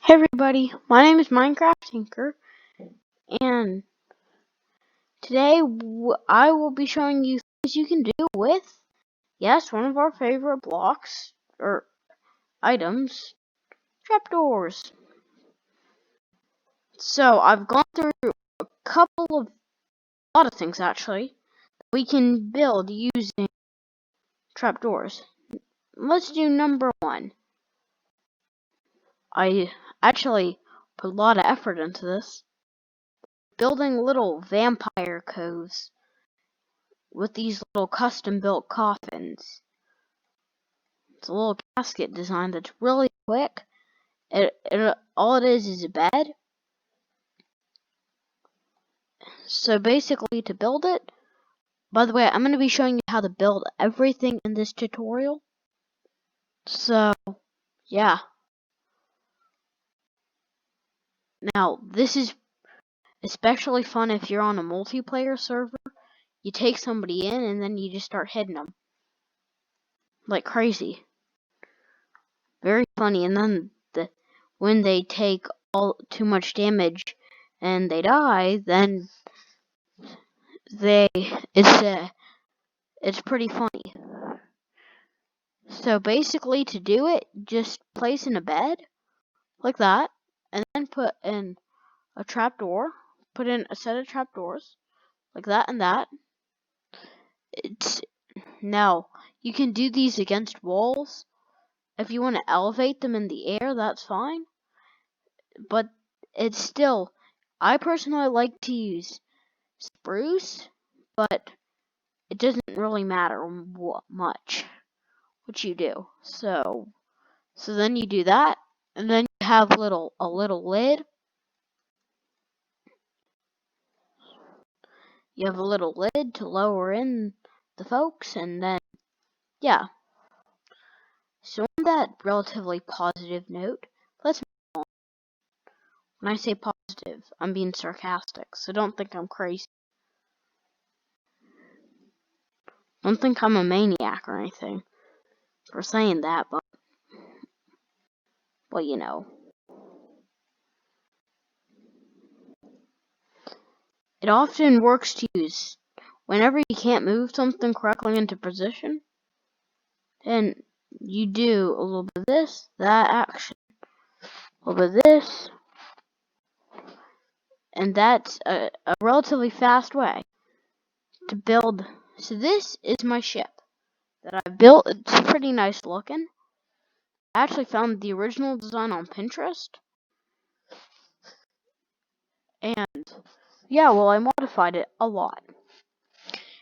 Hey everybody, my name is Minecraft Tinker, and today I will be showing you things you can do with, yes, one of our favorite blocks, or items, trapdoors. So I've gone through a lot of things actually, that we can build using trapdoors. Let's do number one. I actually put a lot of effort into this, building little vampire coves with these little custom built coffins. It's a little casket design that's really quick. All it is a bed. So basically, to build it, by the way, I'm going to be showing you how to build everything in this tutorial. So, yeah. Now, this is especially fun if you're on a multiplayer server. You take somebody in and then you just start hitting them like crazy. Very funny. And then when they take too much damage and they die, then it's pretty funny. So basically, to do it, just place in a bed like that, and then put in a trapdoor. Put in a set of trapdoors like that and that. Now you can do these against walls. If you want to elevate them in the air, that's fine. But it's still, I personally like to use spruce, but it doesn't really matter much what you do. So then you do that, and then you have a little lid. You have a little lid to lower in the folks, and then yeah. So on that relatively positive note, let's move on. When I say positive, I'm being sarcastic, so don't think I'm crazy. Don't think I'm a maniac or anything for saying that, but well, you know. It often works to use whenever you can't move something correctly into position, then you do a little bit of this, that action, a little bit of this, and that's a relatively fast way to build. So this is my ship that I built. It's pretty nice looking. I actually found the original design on Pinterest, and yeah, well, I modified it a lot.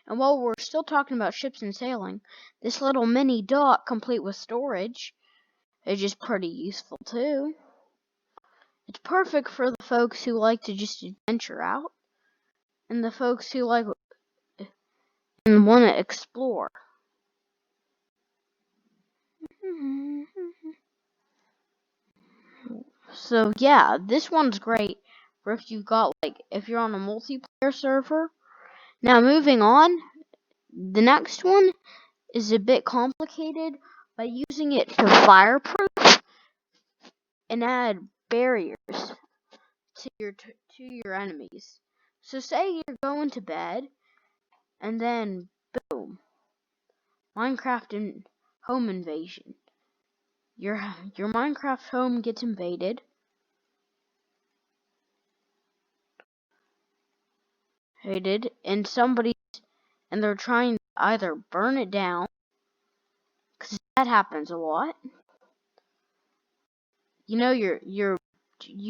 And while we're still talking about ships and sailing, this little mini dock complete with storage is just pretty useful too. It's perfect for the folks who like to just adventure out, and the folks who like and want to explore. So yeah, this one's great for if you've got if you're on a multiplayer server. Now moving on, the next one is a bit complicated by using it for fireproof and add barriers to your enemies. So say you're going to bed and then boom, Minecraft and home invasion. Your Minecraft home gets invaded. And they're trying to either burn it down, because that happens a lot. You know, you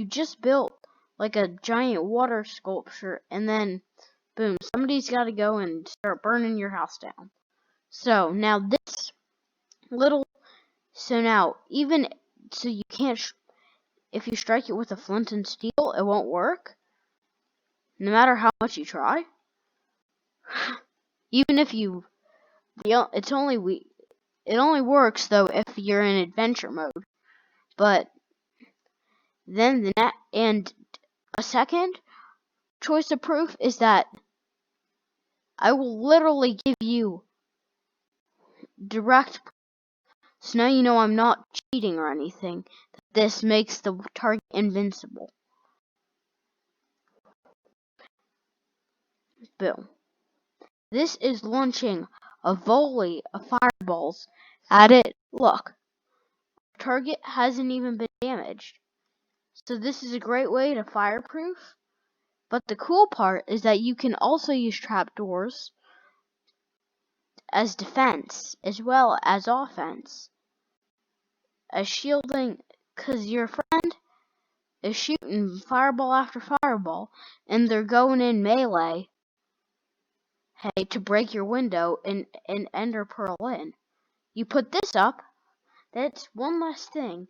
just built like a giant water sculpture, and then boom, somebody's got to go and start burning your house down. So now you can't, if you strike it with a flint and steel, it won't work, no matter how much you try. Even if it only works though if you're in adventure mode. But then and a second choice of proof is that I will literally give you direct. So now you know I'm not cheating or anything. This makes the target invincible. Boom. This is launching a volley of fireballs at it. Look, target hasn't even been damaged. So this is a great way to fireproof. But the cool part is that you can also use trapdoors as defense as well as offense. As shielding, because your friend is shooting fireball after fireball and they're going in melee, hey, to break your window and ender pearl in. You put this up, that's one less thing.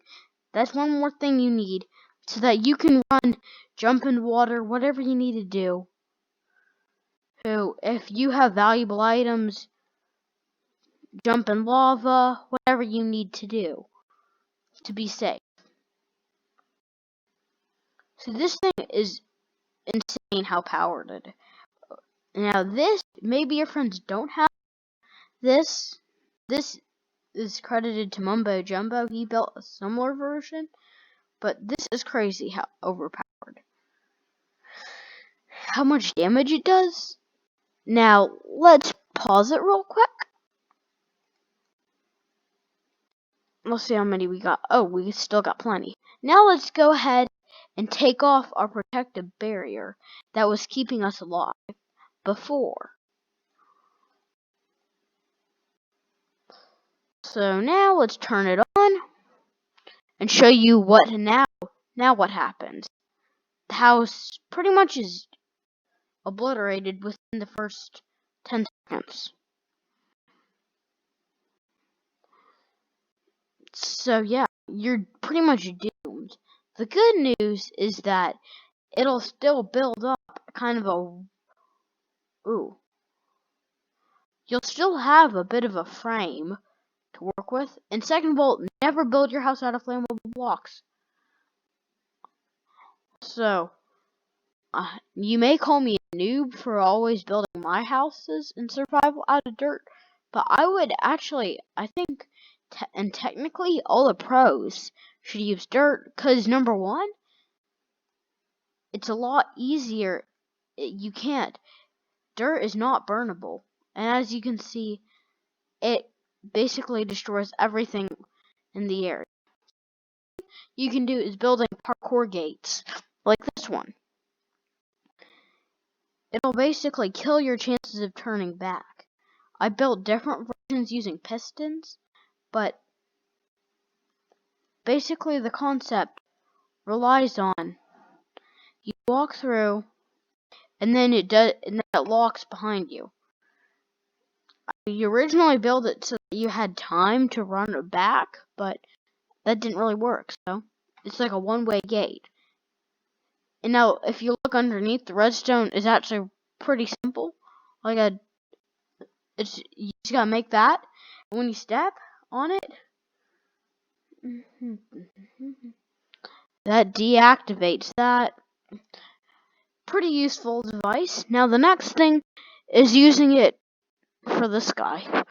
That's one more thing you need so that you can run, jump in water, whatever you need to do. So if you have valuable items, jump in lava, whatever you need to do to be safe. So this thing is insane how powered it is. Now this, maybe your friends don't have this. This is credited to Mumbo Jumbo. He built a similar version, but this is crazy how overpowered. How much damage it does? Now let's pause it real quick. Let's see how many we got. Oh, we still got plenty. Now let's go ahead and take off our protective barrier that was keeping us alive before. So now let's turn it on and show you what now what happens. The house pretty much is obliterated within the first 10 seconds. So yeah, you're pretty much doomed. The good news is that it'll still build up kind of a you'll still have a bit of a frame to work with. And second of all, never build your house out of flammable blocks. So, you may call me a noob for always building my houses in survival out of dirt, but I would actually, I think, and technically, all the pros should use dirt, because number one, it's a lot easier. You can't. Dirt is not burnable, and as you can see, it basically destroys everything in the area. You can do is building parkour gates like this one. It'll basically kill your chances of turning back. I built different versions using pistons, but basically the concept relies on you walk through and then it locks behind you. You originally built it so that you had time to run back, but that didn't really work, so it's like a one-way gate. And now, if you look underneath, the redstone is actually pretty simple. You just gotta make that. And when you step on it, that deactivates that. Pretty useful device. Now the next thing is using it for this guy.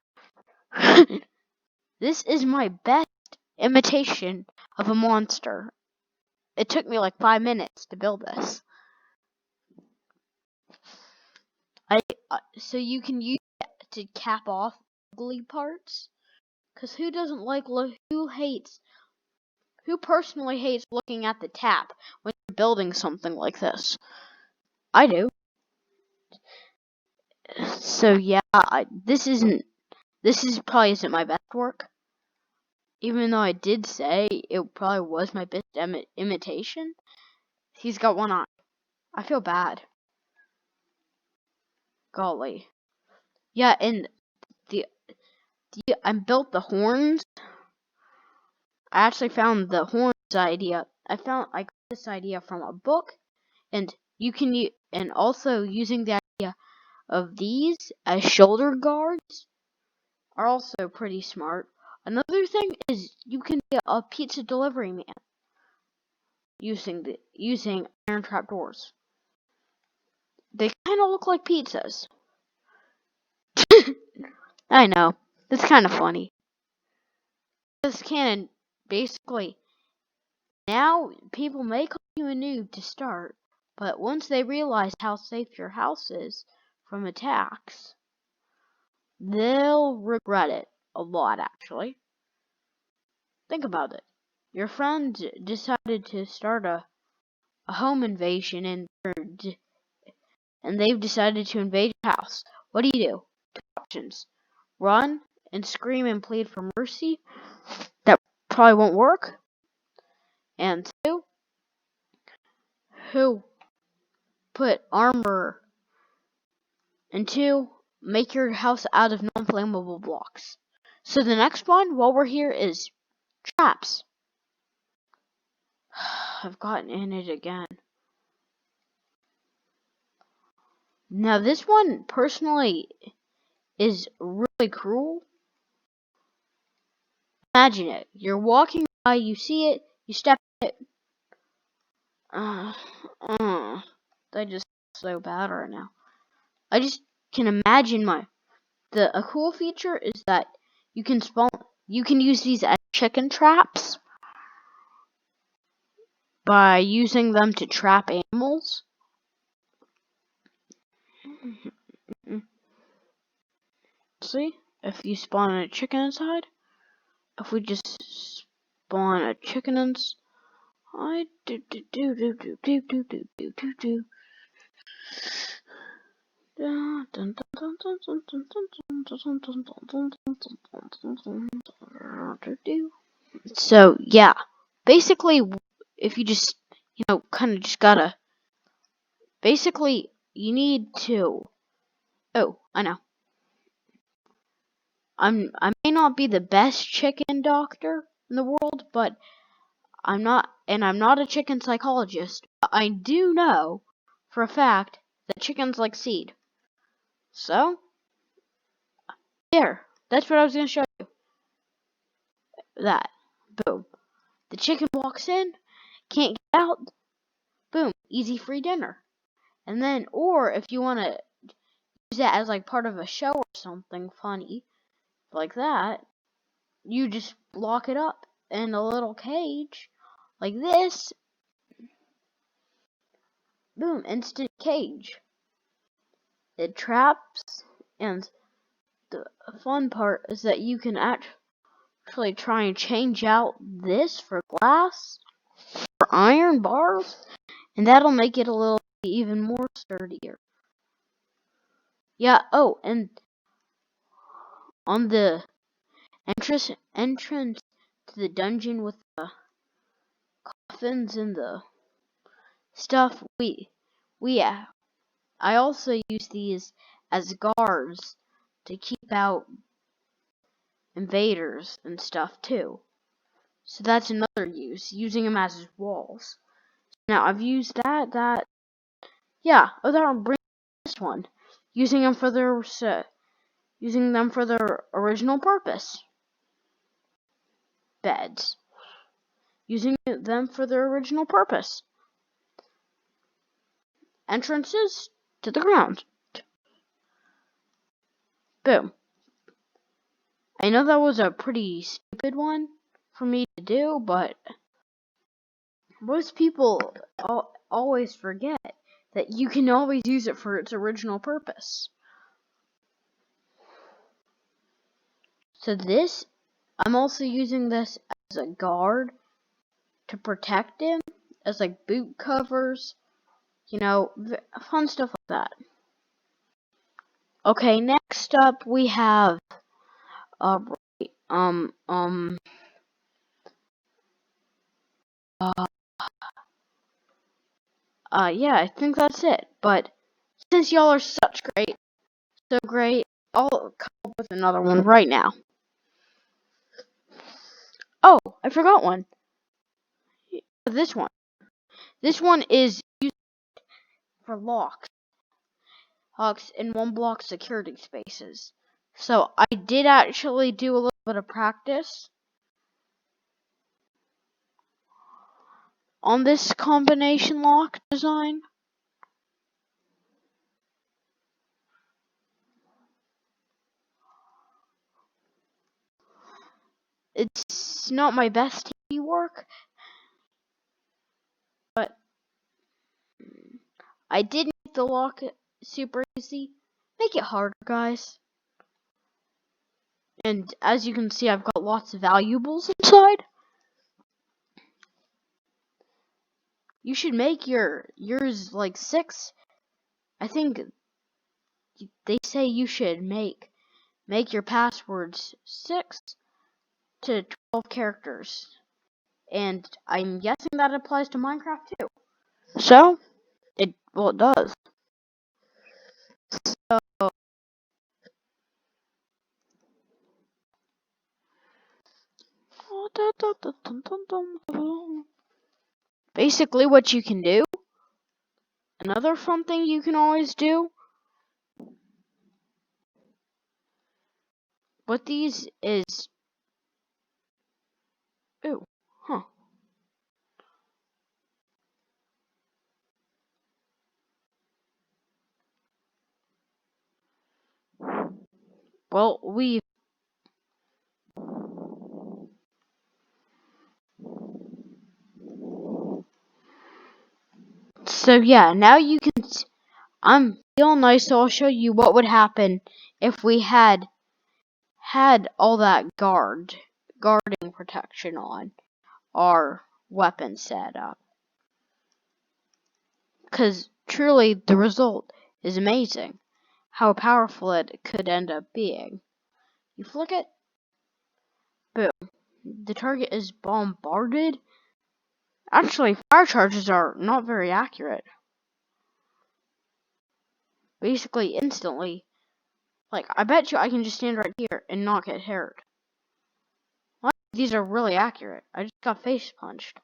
This is my best imitation of a monster. It took me like 5 minutes to build this. So you can use it to cap off ugly parts. Cause who doesn't like who personally hates looking at the tap when you're building something like this? I do. So yeah, this probably isn't my best work. Even though I did say it probably was my best imitation. He's got one eye. I feel bad. Golly. Yeah, and I built the horns. I actually found the horns idea. I got this idea from a book, and you can and also using the idea of these as shoulder guards are also pretty smart. Another thing is you can get a pizza delivery man using iron trapdoors. They kind of look like pizzas. I know. It's kind of funny. this cannon, basically, now people may call you a noob to start, but once they realize how safe your house is from attacks, they'll regret it a lot, actually. Think about it. Your friend decided to start a home invasion and they've decided to invade your house. What do? Two options. Run and scream and plead for mercy. That probably won't work. And two, who put armor. And two, make your house out of non-flammable blocks. So the next one, while we're here, is traps. I've gotten in it again. Now this one, personally, is really cruel. Imagine it. You're walking by, you see it, you step in it. They just so bad right now. I just can imagine a cool feature is that you can use these as chicken traps by using them to trap animals. See, if you spawn a chicken inside, if we just spawn a chicken inside, So yeah, basically, if you just kind of just gotta. Basically, you need to. Oh, I know. I may not be the best chicken doctor in the world, but I'm not a chicken psychologist. But I do know for a fact that chickens like seed. So, there. That's what I was gonna show you. That. Boom. The chicken walks in, can't get out. Boom. Easy free dinner. And then, or if you want to use that as like part of a show or something funny like that, you just lock it up in a little cage like this. Boom. Instant cage. It traps, and the fun part is that you can actually try and change out this for glass or iron bars, and that'll make it a little even more sturdier. Yeah, oh, and on the entrance to the dungeon with the coffins and the stuff, I also use these as guards to keep out invaders and stuff too. So that's another use, using them as walls. Now I've used that one brings this one, using them for their original purpose. Beds, using them for their original purpose. Entrances to the ground. Boom. I know that was a pretty stupid one for me to do, but most people always forget that you can always use it for its original purpose. So this, I'm also using this as a guard to protect him, as like boot covers, fun stuff like that. Okay, next up we have, yeah, I think that's it. But since y'all are so great, I'll come up with another one right now. Oh, I forgot one. This one. This one is used for locks in one block security spaces. So I did actually do a little bit of practice on this combination lock design. It's It's not my best TV work, but I did make the lock super easy. Make it harder, guys. And as you can see, I've got lots of valuables inside. You should make yours like 6. I think they say you should make your passwords 6 to 12 characters. And I'm guessing that applies to Minecraft too. So, it does. So, basically what you can do, another fun thing you can always do with these is, ooh, huh. Well, so yeah, now you can, I'm feeling nice, so I'll show you what would happen if we had all that guarding protection on our weapon setup. Because truly, the result is amazing. How powerful it could end up being. You flick it, boom. The target is bombarded. Actually, fire charges are not very accurate. Basically, instantly. Like, I bet you I can just stand right here and not get hurt. These are really accurate. I just got face punched.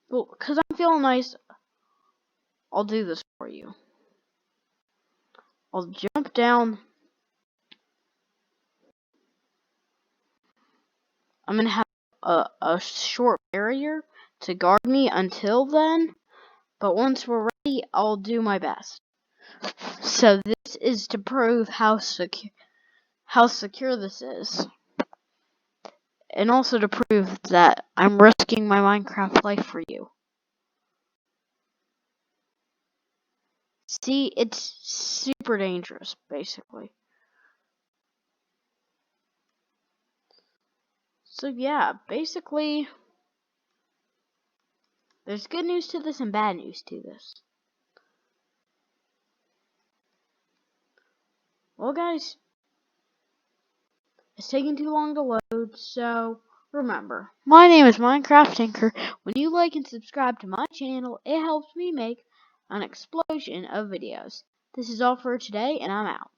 Well, because I'm feeling nice, I'll do this for you. I'll jump down. I'm going to have a short barrier to guard me until then. But once we're ready, I'll do my best. So this is to prove how secure this is. And also to prove that I'm risking my Minecraft life for you. See, it's super dangerous, basically. So yeah, basically, there's good news to this and bad news to this. Well, guys, it's taking too long to load, so remember, my name is Minecraft Tinker. When you like and subscribe to my channel, it helps me make an explosion of videos. This is all for today, and I'm out.